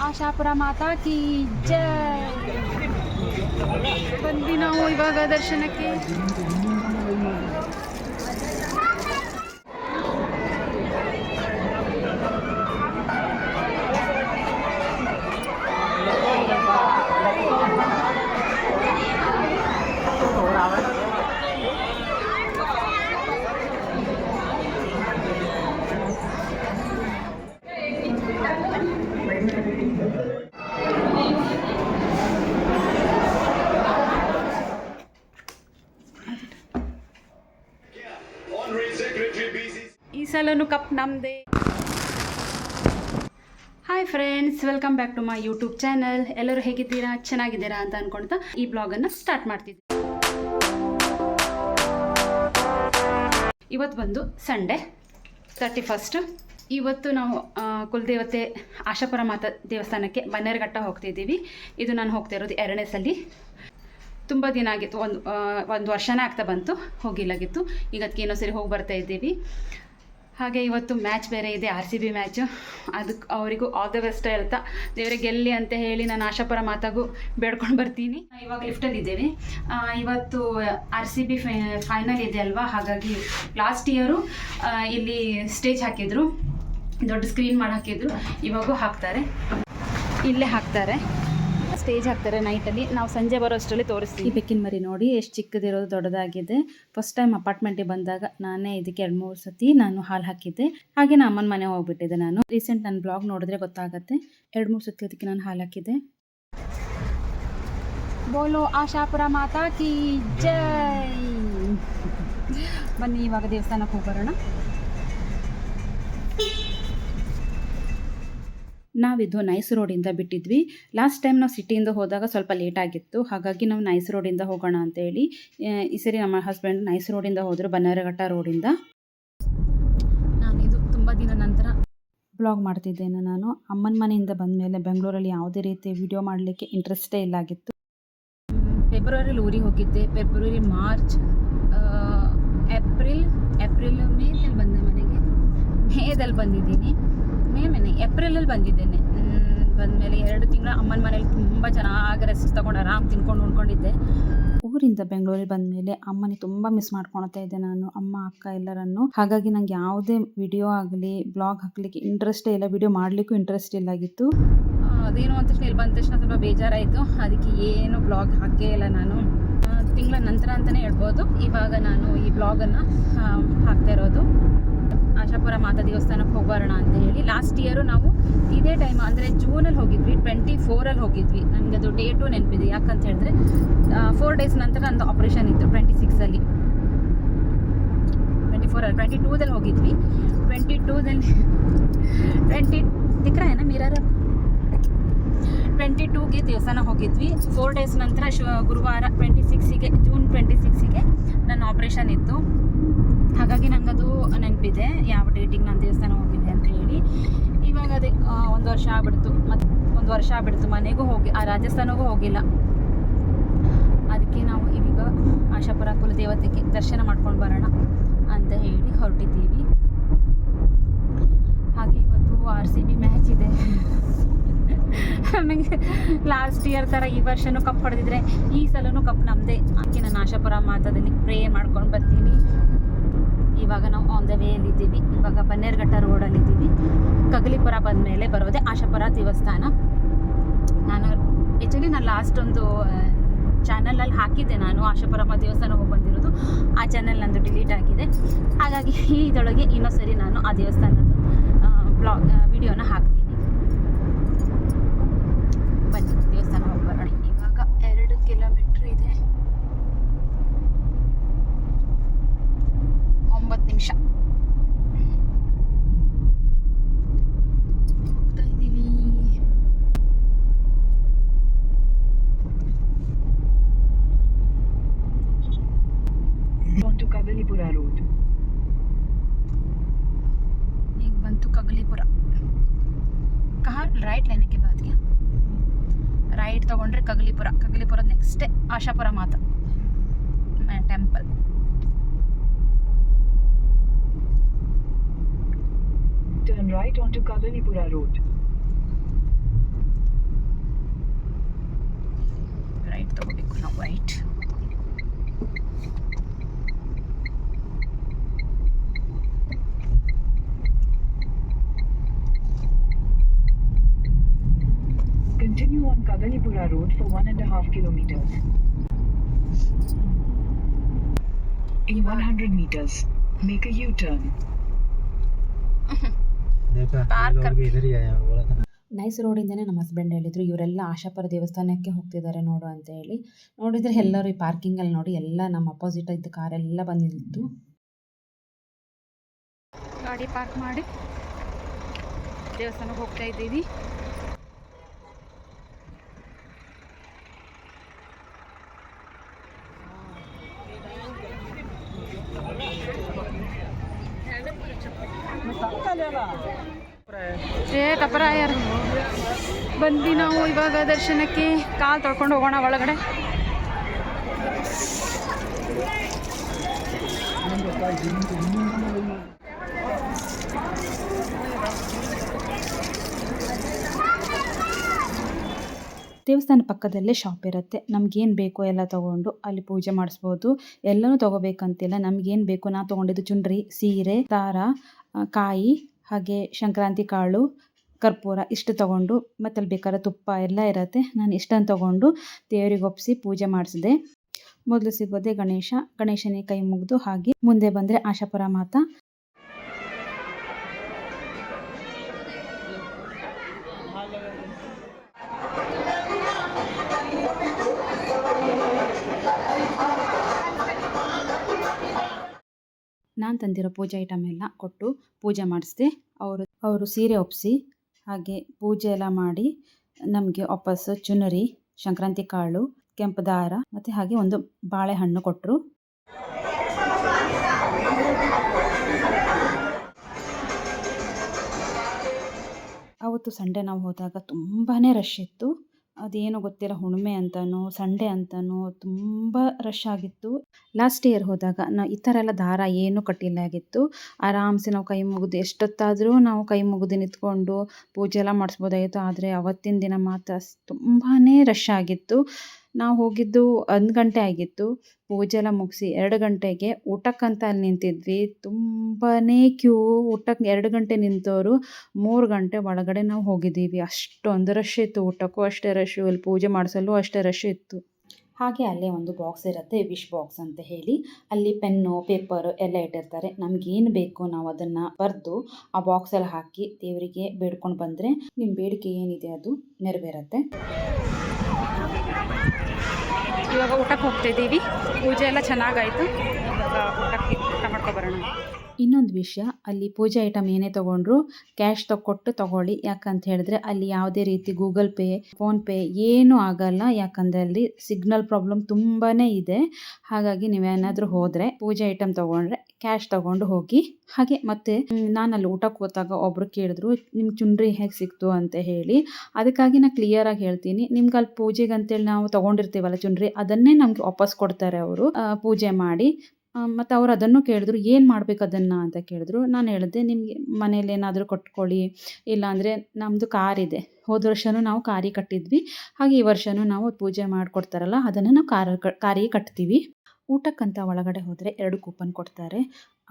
ಆಶಾಪುರ ಮಾತಾ ಕಿ ಜೈ. ಬಂದ್ವಿ ನಾವು ಇವಾಗ ದರ್ಶನಕ್ಕೆ. ಈ ಸಲನು ಕಪ್ ನಮ್ಮದೇ. Hi friends, welcome back to my YouTube channel. ಎಲ್ಲರೂ ಹೇಗಿದ್ದೀರಾ? ಚೆನ್ನಾಗಿದ್ದೀರಾ ಅಂತ ಅಂದ್ಕೊಳ್ತಾ ಈ ಬ್ಲಾಗನ್ನು ಸ್ಟಾರ್ಟ್ ಮಾಡ್ತಿದ್ದೆ. ಇವತ್ತು ಬಂದು ಸಂಡೇ 31st. ಇವತ್ತು ನಾವು ಕುಲದೇವತೆ ಆಶಾಪುರ ಮಾತಾ ದೇವಸ್ಥಾನಕ್ಕೆ ಬನ್ನೇರುಘಟ್ಟ ಹೋಗ್ತಿದ್ದೀವಿ. ಇದು ನಾನು ಹೋಗ್ತಾ ಇರೋದು 2ನೇ ಸಲ. ತುಂಬ ದಿನ ಆಗಿತ್ತು, ಒಂದು ವರ್ಷನೇ ಆಗ್ತಾ ಬಂತು, ಹೋಗಿಲ್ಲಾಗಿತ್ತು. ಈಗ ಅದಕ್ಕೆ ಏನೋ ಸರಿ ಹೋಗಿ ಬರ್ತಾ ಇದ್ದೀವಿ. ಹಾಗೆ ಇವತ್ತು ಮ್ಯಾಚ್ ಬೇರೆ ಇದೆ, RCB ಮ್ಯಾಚು. ಅದಕ್ಕೆ ಅವರಿಗೂ ಆಲ್ ದ ಬೆಸ್ಟ್ ಹೇಳ್ತಾ ದೇವರಿಗೆ ಗೆಲ್ಲಿ ಅಂತ ಹೇಳಿ ನಾನು ಆಶಾಪುರ ಮಾತಾಗೂ ಬೇಡ್ಕೊಂಡು ಬರ್ತೀನಿ. ಇವಾಗ ಲಿಫ್ಟಲ್ಲಿ ಇದ್ದೇವೆ. ಇವತ್ತು RCB ಫೈನಲ್ ಇದೆ ಅಲ್ವಾ, ಹಾಗಾಗಿ ಲಾಸ್ಟ್ ಇಯರು ಇಲ್ಲಿ ಸ್ಟೇಜ್ ಹಾಕಿದ್ರು, ದೊಡ್ಡ ಸ್ಕ್ರೀನ್ ಮಾಡಿ ಹಾಕಿದ್ರು. ಇವಾಗೂ ಹಾಕ್ತಾರೆ, ಇಲ್ಲೇ ಹಾಕ್ತಾರೆ, ಸ್ಟೇಜ್ ಹಾಕ್ತಾರೆ ನೈಟಲ್ಲಿ. ನಾವು ಸಂಜೆ ಬರೋ ಅಷ್ಟರಲ್ಲಿ ತೋರಿಸ್ತೀವಿ. ಈ ಬೆಕ್ಕಿನ ಮರಿ ನೋಡಿ ಎಷ್ಟು ಚಿಕ್ಕದಿರೋದು, ದೊಡ್ಡದಾಗಿದೆ. ಫಸ್ಟ್ ಟೈಮ್ ಅಪಾರ್ಟ್ಮೆಂಟಿಗೆ ಬಂದಾಗ ನಾನೇ ಇದಕ್ಕೆ 2-3 ಸತಿ ನಾನು ಹಾಲು ಹಾಕಿದ್ದೆ. ಹಾಗೆ ನಮ್ಮ ಅಮ್ಮನ ಮನೆ ಹೋಗ್ಬಿಟ್ಟಿದ್ದೆ ನಾನು. ರೀಸೆಂಟ್ ನನ್ನ ಬ್ಲಾಗ್ ನೋಡಿದ್ರೆ ಗೊತ್ತಾಗುತ್ತೆ, 2-3 ಸತಿ ಅದಕ್ಕೆ ನಾನು ಹಾಲು ಹಾಕಿದ್ದೆ. ಬೋಲೋ ಆಶಾಪುರ ಮಾತಾ ಕಿ ಜೈ. ಬನ್ನಿ ಇವಾಗ ದೇವಸ್ಥಾನಕ್ಕೆ ಹೋಗೋಣ. ನಾವಿದು ನೈಸ್ ರೋಡಿಂದ ಬಿಟ್ಟಿದ್ವಿ. ಲಾಸ್ಟ್ ಟೈಮ್ ನಾವು ಸಿಟಿಯಿಂದ ಹೋದಾಗ ಸ್ವಲ್ಪ ಲೇಟ್ ಆಗಿತ್ತು, ಹಾಗಾಗಿ ನಾವು ನೈಸ್ ರೋಡಿಂದ ಹೋಗೋಣ ಅಂತೇಳಿ ಈ ಸರಿ ನಮ್ಮ ಹಸ್ಬೆಂಡ್ ನೈಸ್ ರೋಡಿಂದ ಹೋದರು, ಬನ್ನೇರುಘಟ್ಟ ರೋಡಿಂದ. ನಾನಿದು ತುಂಬ ದಿನ ನಂತರ ಬ್ಲಾಗ್ ಮಾಡ್ತಿದ್ದೇನೆ. ನಾನು ಅಮ್ಮನ ಮನೆಯಿಂದ ಬಂದ ಮೇಲೆ ಬೆಂಗಳೂರಲ್ಲಿ ಯಾವುದೇ ರೀತಿ ವಿಡಿಯೋ ಮಾಡಲಿಕ್ಕೆ ಇಂಟ್ರೆಸ್ಟೇ ಇಲ್ಲಾಗಿತ್ತು. ಫೆಬ್ರವರಿಲಿ ಊರಿಗೆ ಹೋಗಿದ್ದೆ. ಫೆಬ್ರವರಿ, ಮಾರ್ಚ್, ಏಪ್ರಿಲ್ ಮೇದಲ್ಲಿ ಬಂದೆ ಮನೆಗೆ. ಮೇದಲ್ಲಿ ಬಂದಿದ್ದೀನಿ, ಏಪ್ರಿಲಲ್ಲಿ ಬಂದಿದ್ದೇನೆ. ಬಂದಮೇಲೆ 2 ತಿಂಗಳು ಅಮ್ಮನ ಮನೇಲಿ ತುಂಬ ಚೆನ್ನಾಗಿ ರೆಸ್ಟ್ ತೊಗೊಂಡು ಆರಾಮ್ ತಿನ್ಕೊಂಡು ಉಣ್ಕೊಂಡಿದ್ದೆ. ಊರಿಂದ ಬೆಂಗಳೂರಿಗೆ ಬಂದಮೇಲೆ ಅಮ್ಮನಿಗೆ ತುಂಬ ಮಿಸ್ ಮಾಡ್ಕೊಳ್ತಾ ಇದ್ದೆ ನಾನು, ಅಮ್ಮ ಅಕ್ಕ ಎಲ್ಲರನ್ನು. ಹಾಗಾಗಿ ನಂಗೆ ಯಾವುದೇ ವಿಡಿಯೋ ಆಗಲಿ ಬ್ಲಾಗ್ ಹಾಕಲಿಕ್ಕೆ ಇಂಟ್ರೆಸ್ಟೇ ಇಲ್ಲ, ವಿಡಿಯೋ ಮಾಡಲಿಕ್ಕೂ ಇಂಟ್ರೆಸ್ಟ್ ಇಲ್ಲಾಗಿತ್ತು. ಅದೇನು ಅಂತ ಇಲ್ಲಿ ಬಂದ ತಕ್ಷಣ ಸ್ವಲ್ಪ ಬೇಜಾರಾಯಿತು. ಅದಕ್ಕೆ ಏನು ಬ್ಲಾಗ್ ಹಾಕೇ ಇಲ್ಲ ನಾನು. ತಿಂಗಳ ನಂತರ ಅಂತಲೇ ಹೇಳ್ಬೋದು ಇವಾಗ ನಾನು ಈ ಬ್ಲಾಗನ್ನು ಹಾಕ್ತಾ ಇರೋದು. ಆಶಾಪುರ ಮಾತಾ ದೇವಸ್ಥಾನಕ್ಕೆ ಹೋಗೋಣ ಅಂತ ಹೇಳಿ ಲಾಸ್ಟ್ ಇಯರು ನಾವು ಇದೇ ಟೈಮ್ ಅಂದರೆ ಜೂನಲ್ಲಿ ಹೋಗಿದ್ವಿ, 24ರಲ್ಲಿ ಹೋಗಿದ್ವಿ. ನನಗೆ ಅದು ಡೇಟು ನೆನಪಿದೆ. ಯಾಕಂತ ಹೇಳಿದ್ರೆ 4 ಡೇಸ್ ನಂತರ ನಂದು ಆಪ್ರೇಷನ್ ಇತ್ತು 26ಅಲ್ಲಿ. 22ದಲ್ಲಿ ಹೋಗಿದ್ವಿ. 22ದಲ್ಲಿ ಮಿರರ್ 22ಗೆ ದೇವಸ್ಥಾನ ಹೋಗಿದ್ವಿ. 4 ಡೇಸ್ ನಂತರ ಗುರುವಾರ ಜೂನ್ 26ಗೆ ನನ್ನ ಆಪ್ರೇಷನ್ ಇತ್ತು. ಹಾಗಾಗಿ ನನಗದು ನೆನಪಿದೆ ಯಾವ ಡೇಟಿಗೆ ನಾನು ದೇವಸ್ಥಾನ ಹೋಗಿದ್ದೆ ಅಂತ ಹೇಳಿ. ಇವಾಗ ಅದೇ 1 ವರ್ಷ ಆಗ್ಬಿಡ್ತು. ಮತ್ತು 1 ವರ್ಷ ಆಗ್ಬಿಡ್ತು, ಮನೆಗೂ ಹೋಗಿ ರಾಜಸ್ಥಾನಗೂ ಹೋಗಿಲ್ಲ. ಅದಕ್ಕೆ ನಾವು ಈಗ ಆಶಾಪುರ ಕುಲದೇವತೆಗೆ ದರ್ಶನ ಮಾಡ್ಕೊಂಡು ಬರೋಣ ಅಂತ ಹೇಳಿ ಹೊರಟಿದ್ದೀವಿ. ಹಾಗೆ ಇವತ್ತು RCB ಮ್ಯಾಚ್ ಇದೆ. ನಮಗೆ ಲಾಸ್ಟ್ ಇಯರ್ ಥರ ಈ ವರ್ಷನೂ ಕಪ್ ಹೊಡೆದಿದ್ರೆ ಈ ಸಲನೂ ಕಪ್ ನಮ್ಮದೇ. ಅದಕ್ಕೆ ನಾನು ಆಶಾಪುರ ಮಾತಾದಲ್ಲಿ ಪ್ರೇ ಮಾಡ್ಕೊಂಡು ಬರ್ತೀನಿ. ಇವಾಗ ನಾವು ಆನ್ ದ ವೇಯಲ್ಲಿದ್ದೀವಿ. ಇವಾಗ ಬನ್ನೇರುಘಟ್ಟ ರೋಡಲ್ಲಿದ್ದೀವಿ. ಕಗಲಿಪುರ ಬಂದ ಮೇಲೆ ಬರೋದೇ ಆಶಾಪುರ ದೇವಸ್ಥಾನ. ನಾನು ಲಾಸ್ಟ್ ಒಂದು ಚಾನಲಲ್ಲಿ ಹಾಕಿದ್ದೆ, ನಾನು ಆಶಾಪುರ ದೇವಸ್ಥಾನ ಹೋಗಿ ಬಂದಿರೋದು. ಆ ಚಾನಲ್ ನಂದು ಡಿಲೀಟ್ ಆಗಿದೆ. ಹಾಗಾಗಿ ಇದರೊಳಗೆ ಇನ್ನೊಂದು ಸರಿ ನಾನು ಆ ದೇವಸ್ಥಾನದ ವಿಡಿಯೋನ ಹಾಕ್ತೀನಿ. ಬನ್ನಿ ದೇವಸ್ಥಾನ ಹೋಗಿ ಬರೋಣ. ಇವಾಗ 2 ಕಿಲೋಮೀಟ್ರ್ ಇದೆ, 9 ನಿಮಿಷ ಹೋಗ್ತಾ ಇದ್ದೀವಿ. ಕಗಲಿಪುರ ರೋಡ್. ಈಗ ಬಂತು ಕಗಲಿಪುರ. ರೈಟ್ लेने के बाद क्या ರೈಟ್ ತಗೊಂಡ್ರೆ Kagalipura next Ashapura Mata temple. Turn right onto Kagalipura Road. Gonna wait. Continue on Kagalipura Road for 1.5 kilometers. In 100 meters, make a U-turn. Nice ರೋಡಿಂದನೇ ನಮ್ಮ ಹಸ್ಬೆಂಡ್ ಹೇಳಿದರು ಇವರೆಲ್ಲ ಆಶಾಪುರ ದೇವಸ್ಥಾನಕ್ಕೆ ಹೋಗ್ತಿದ್ದಾರೆ ನೋಡು ಅಂತ ಹೇಳಿ. ನೋಡಿದರೆ ಎಲ್ಲರೂ ಈ ಪಾರ್ಕಿಂಗಲ್ಲಿ ನೋಡಿ ಎಲ್ಲ ನಮ್ಮ ಅಪೋಸಿಟ್ ಇದ್ದ ಕಾರೆಲ್ಲ ಬಂದಿತ್ತು. ಗಾಡಿ ಪಾರ್ಕ್ ಮಾಡಿ ದೇವಸ್ಥಾನಕ್ಕೆ ಹೋಗ್ತಾ ಇದ್ದೀವಿ. ಟಪರ ಯಾರು ಬಂದ್ವಿ ನಾವು ಇವಾಗ ದರ್ಶನಕ್ಕೆ. ಕಾಲು ತೊಳ್ಕೊಂಡು ಹೋಗೋಣ ಒಳಗಡೆ. ದೇವಸ್ಥಾನ ಪಕ್ಕದಲ್ಲೇ ಶಾಪ್ ಇರುತ್ತೆ. ನಮಗೇನು ಬೇಕೋ ಎಲ್ಲ ತೊಗೊಂಡು ಅಲ್ಲಿ ಪೂಜೆ ಮಾಡಿಸ್ಬೋದು. ಎಲ್ಲನೂ ತೊಗೋಬೇಕಂತಿಲ್ಲ, ನಮಗೇನು ಬೇಕು. ನಾ ತೊಗೊಂಡಿದ್ದು ಚುಂಡ್ರಿ, ಸೀರೆ, ದಾರ, ಕಾಯಿ, ಹಾಗೆ ಸಂಕ್ರಾಂತಿ ಕಾಳು, ಕರ್ಪೂರ ಇಷ್ಟು ತೊಗೊಂಡು, ಮತ್ತು ಅಲ್ಲಿ ಬೇಕಾದ್ರೆ ತುಪ್ಪ ಎಲ್ಲ ಇರುತ್ತೆ. ನಾನು ಇಷ್ಟನ್ನು ತೊಗೊಂಡು ದೇವರಿಗೆ ಒಪ್ಪಿಸಿ ಪೂಜೆ ಮಾಡಿಸಿದೆ. ಮೊದಲು ಸಿಗೋದೆ ಗಣೇಶನಿಗೆ ಕೈ ಮುಗಿದು ಹಾಗೆ ಮುಂದೆ ಬಂದರೆ ಆಶಾಪುರ ಮಾತಾ. ನಾನು ತಂದಿರೋ ಪೂಜೆ ಐಟಮ್ ಎಲ್ಲ ಕೊಟ್ಟು ಪೂಜೆ ಮಾಡಿಸಿದೆ. ಅವರು ಸೀರೆ ಒಪ್ಪಿಸಿ ಹಾಗೆ ಪೂಜೆ ಎಲ್ಲ ಮಾಡಿ ನಮಗೆ ವಾಪಸ್ಸು ಚುನರಿ, ಸಂಕ್ರಾಂತಿ ಕಾಳು, ಕೆಂಪು ದಾರ ಮತ್ತು ಹಾಗೆ ಒಂದು ಬಾಳೆಹಣ್ಣು ಕೊಟ್ಟರು. ಅವತ್ತು ಸಂಡೇ ನಾವು ಹೋದಾಗ ತುಂಬಾ ರಶ್ ಇತ್ತು. ಅದೇನೋ ಗೊತ್ತಿಲ್ಲ, ಹುಣ್ಣಿಮೆ ಅಂತನೋ ಸಂಡೇ ಅಂತನೋ ತುಂಬ ರಶ್ ಆಗಿತ್ತು. ಲಾಸ್ಟ್ ಇಯರ್ ಹೋದಾಗ ಈ ಥರ ಎಲ್ಲ ದಾರ ಏನೂ ಕಟ್ಟಿಲ್ಲ ಆಗಿತ್ತು. ಆರಾಮ್ಸೆ ನಾವು ಕೈ ಮುಗಿದು ಎಷ್ಟೊತ್ತಾದರೂ ನಾವು ಕೈ ಮುಗಿದು ನಿಂತ್ಕೊಂಡು ಪೂಜೆ ಎಲ್ಲ ಮಾಡಿಸ್ಬೋದಾಗಿತ್ತು. ಆದರೆ ಅವತ್ತಿನ ದಿನ ಮಾತ್ರ ತುಂಬಾ ರಶ್ ಆಗಿತ್ತು. ನಾವು ಹೋಗಿದ್ದು 1 ಗಂಟೆ ಆಗಿತ್ತು. ಪೂಜೆ ಎಲ್ಲ ಮುಗಿಸಿ 2 ಗಂಟೆಗೆ ಊಟಕ್ಕಂತ ಅಲ್ಲಿ ನಿಂತಿದ್ವಿ. ತುಂಬಾ ಕ್ಯೂ. ಊಟಕ್ಕೆ 2 ಗಂಟೆ ನಿಂತವರು 3 ಗಂಟೆ ಒಳಗಡೆ ನಾವು ಹೋಗಿದ್ದೀವಿ. ಅಷ್ಟೊಂದು ರಶ್ ಇತ್ತು. ಊಟಕ್ಕೂ ಅಷ್ಟೇ ರಶ್ಶು, ಅಲ್ಲಿ ಪೂಜೆ ಮಾಡಿಸಲು ಅಷ್ಟೇ ರಶ್ ಇತ್ತು. ಹಾಗೆ ಅಲ್ಲೇ ಒಂದು ಬಾಕ್ಸ್ ಇರುತ್ತೆ, ವಿಶ್ ಬಾಕ್ಸ್ ಅಂತ ಹೇಳಿ. ಅಲ್ಲಿ ಪೆನ್ನು, ಪೇಪರು ಎಲ್ಲ ಇಟ್ಟಿರ್ತಾರೆ. ನಮಗೇನು ಬೇಕು ನಾವು ಅದನ್ನು ಬರೆದು ಆ ಬಾಕ್ಸಲ್ಲಿ ಹಾಕಿ ದೇವರಿಗೆ ಬೇಡ್ಕೊಂಡು ಬಂದರೆ ನಿಮ್ಮ ಬೇಡಿಕೆ ಏನಿದೆ ಅದು ನೆರವೇರುತ್ತೆ. ಇವಾಗ ಊಟಕ್ಕೆ ಹೋಗ್ತಾಯಿದ್ದೀವಿ. ಪೂಜೆ ಎಲ್ಲ ಚೆನ್ನಾಗಾಯಿತು. ಇವಾಗ ಊಟ ಮಾಡ್ಕೊಬರೋಣ. ಇನ್ನೊಂದು ವಿಷಯ, ಅಲ್ಲಿ ಪೂಜೆ ಐಟಮ್ ಏನೇ ತೊಗೊಂಡ್ರು ಕ್ಯಾಶ್ ತೊಗೊಳ್ಳಿ. ಯಾಕಂತ ಹೇಳಿದ್ರೆ ಅಲ್ಲಿ ಯಾವುದೇ ರೀತಿ ಗೂಗಲ್ ಪೇ, ಫೋನ್ಪೇ ಏನೂ ಆಗಲ್ಲ. ಯಾಕಂದರೆ ಅಲ್ಲಿ ಸಿಗ್ನಲ್ ಪ್ರಾಬ್ಲಮ್ ತುಂಬಾ ಇದೆ. ಹಾಗಾಗಿ ನೀವೇನಾದರೂ ಹೋದರೆ ಪೂಜೆ ಐಟಮ್ ತೊಗೊಂಡ್ರೆ ಕ್ಯಾಶ್ ತೊಗೊಂಡು ಹೋಗಿ. ಹಾಗೆ ಮತ್ತು ನಾನು ಅಲ್ಲಿ ಊಟಕ್ಕೆ ಹೋದಾಗ ಒಬ್ಬರು ಕೇಳಿದ್ರು ನಿಮ್ಮ ಚುಂಡ್ರಿ ಹೇಗೆ ಸಿಕ್ತು ಅಂತ ಹೇಳಿ. ಅದಕ್ಕಾಗಿ ನಾನು ಕ್ಲಿಯರಾಗಿ ಹೇಳ್ತೀನಿ, ನಿಮ್ಗೆ ಅಲ್ಲಿ ಪೂಜೆಗೆ ಅಂತೇಳಿ ನಾವು ತೊಗೊಂಡಿರ್ತೀವಲ್ಲ ಚುಂಡ್ರಿ, ಅದನ್ನೇ ನಮಗೆ ವಾಪಸ್ ಕೊಡ್ತಾರೆ ಅವರು ಪೂಜೆ ಮಾಡಿ. ಮತ್ತು ಅವ್ರು ಅದನ್ನು ಕೇಳಿದ್ರು, ಏನು ಮಾಡಬೇಕು ಅದನ್ನು ಅಂತ ಕೇಳಿದ್ರು. ನಾನು ಹೇಳಿದೆ, ನಿಮಗೆ ಮನೇಲಿ ಏನಾದರೂ ಕಟ್ಕೊಳ್ಳಿ, ಇಲ್ಲಾಂದರೆ ನಮ್ಮದು ಕಾರಿದೆ. ಹೋದ ವರ್ಷವೂ ನಾವು ಕಾರಿಗೆ ಕಟ್ಟಿದ್ವಿ. ಹಾಗೆ ಈ ವರ್ಷವೂ ನಾವು ಪೂಜೆ ಮಾಡಿಕೊಡ್ತಾರಲ್ಲ ಅದನ್ನು ನಾವು ಕಾರಿಗೆ ಕಟ್ತೀವಿ. ಊಟಕ್ಕಂತ ಒಳಗಡೆ ಹೋದರೆ 2 ಕೂಪನ್ ಕೊಡ್ತಾರೆ.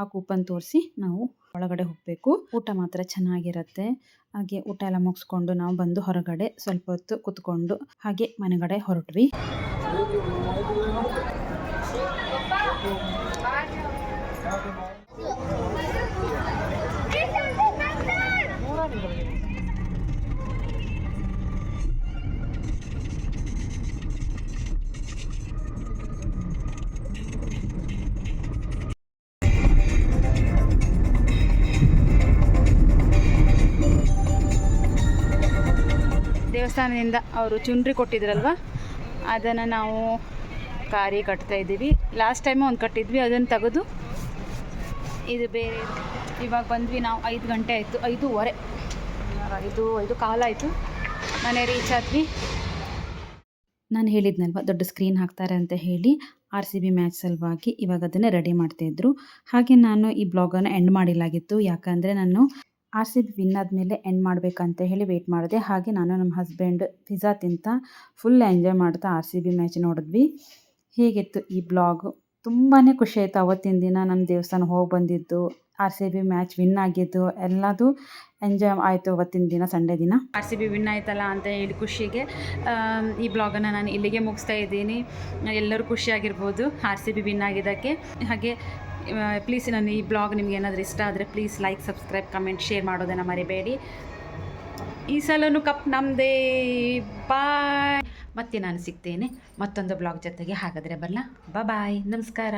ಆ ಕೂಪನ್ ತೋರಿಸಿ ನಾವು ಒಳಗಡೆ ಹೋಗಬೇಕು. ಊಟ ಮಾತ್ರ ಚೆನ್ನಾಗಿರುತ್ತೆ. ಹಾಗೆ ಊಟ ಎಲ್ಲ ಮುಗಿಸ್ಕೊಂಡು ನಾವು ಬಂದು ಹೊರಗಡೆ ಸ್ವಲ್ಪ ಹೊತ್ತು ಕೂತ್ಕೊಂಡು ಹಾಗೆ ಮನೆಗಡೆ ಹೊರಟ್ವಿ. ದೇವಸ್ಥಾನದಿಂದ ಅವರು ಚುಂಡ್ರಿ ಕೊಟ್ಟಿದ್ರಲ್ವ, ಅದನ್ನು ನಾವು ಕಾರಿ ಕಟ್ತಾ ಇದ್ದೀವಿ. ಲಾಸ್ಟ್ ಟೈಮು ಒಂದು ಕಟ್ಟಿದ್ವಿ, ಅದನ್ನು ತೆಗೆದು ಇದು ಬೇರೆ. ಇವಾಗ ಬಂದ್ವಿ ನಾವು 5 ಗಂಟೆ ಆಯಿತು, 5:15, 5 ಕಾಲಾಯಿತು. ಮನೆ ರೀಚ್ ಆದ್ವಿ. ನಾನು ಹೇಳಿದ್ನಲ್ವ ದೊಡ್ಡ ಸ್ಕ್ರೀನ್ ಹಾಕ್ತಾರೆ ಅಂತ ಹೇಳಿ, RCB ಮ್ಯಾಚ್ ಸಲುವಾಗಿ ಇವಾಗ ಅದನ್ನೇ ರೆಡಿ ಮಾಡ್ತಾಯಿದ್ರು. ಹಾಗೆ ನಾನು ಈ ಬ್ಲಾಗನ್ನು ಎಂಡ್ ಮಾಡಿಲ್ಲಾಗಿತ್ತು. ಯಾಕಂದರೆ ನಾನು RCB ವಿನ್ ಆದಮೇಲೆ ಎಂಡ್ ಮಾಡಬೇಕಂತ ಹೇಳಿ ವೆಯ್ಟ್ ಮಾಡಿದೆ. ಹಾಗೆ ನಾನು ನಮ್ಮ ಹಸ್ಬೆಂಡ್ ಪಿಜ್ಜಾ ತಿಂತ ಫುಲ್ ಎಂಜಾಯ್ ಮಾಡ್ತಾ RCB ಮ್ಯಾಚ್ ನೋಡಿದ್ವಿ. ಹೀಗಿತ್ತು ಈ ಬ್ಲಾಗು. ತುಂಬಾ ಖುಷಿ ಆಯಿತು ಅವತ್ತಿನ ದಿನ ನಾನು ದೇವಸ್ಥಾನ ಹೋಗಿ ಬಂದಿದ್ದು, RCB ಮ್ಯಾಚ್ ವಿನ್ ಆಗಿದ್ದು ಎಲ್ಲದು ಎಂಜಾಯ್ ಆಯಿತು ಅವತ್ತಿನ ದಿನ, ಸಂಡೇ ದಿನ. RCB ವಿನ್ ಆಯ್ತಲ್ಲ ಅಂತ ಹೇಳಿ ಖುಷಿಗೆ ಈ ಬ್ಲಾಗನ್ನು ನಾನು ಇಲ್ಲಿಗೆ ಮುಗಿಸ್ತಾ ಇದ್ದೀನಿ. ಎಲ್ಲರೂ ಖುಷಿಯಾಗಿರ್ಬೋದು RCB ವಿನ್ ಆಗಿದ್ದಕ್ಕೆ. ಹಾಗೆ ಪ್ಲೀಸ್ ನಾನು ಈ ಬ್ಲಾಗ್ ನಿಮ್ಗೆ ಏನಾದರೂ ಇಷ್ಟ ಆದರೆ please like, subscribe, comment, share ಮಾಡೋದನ್ನು ಮರಿಬೇಡಿ. ಈ ಸಲನೂ ಕಪ್ ನಮ್ಮದೇ. ಬಾಯ್. ಮತ್ತೆ ನಾನು ಸಿಗ್ತೇನೆ ಮತ್ತೊಂದು ಬ್ಲಾಗ್ ಜೊತೆಗೆ. ಹಾಗಾದರೆ ಬರಲಾ? ಬಾಯ್, ನಮಸ್ಕಾರ.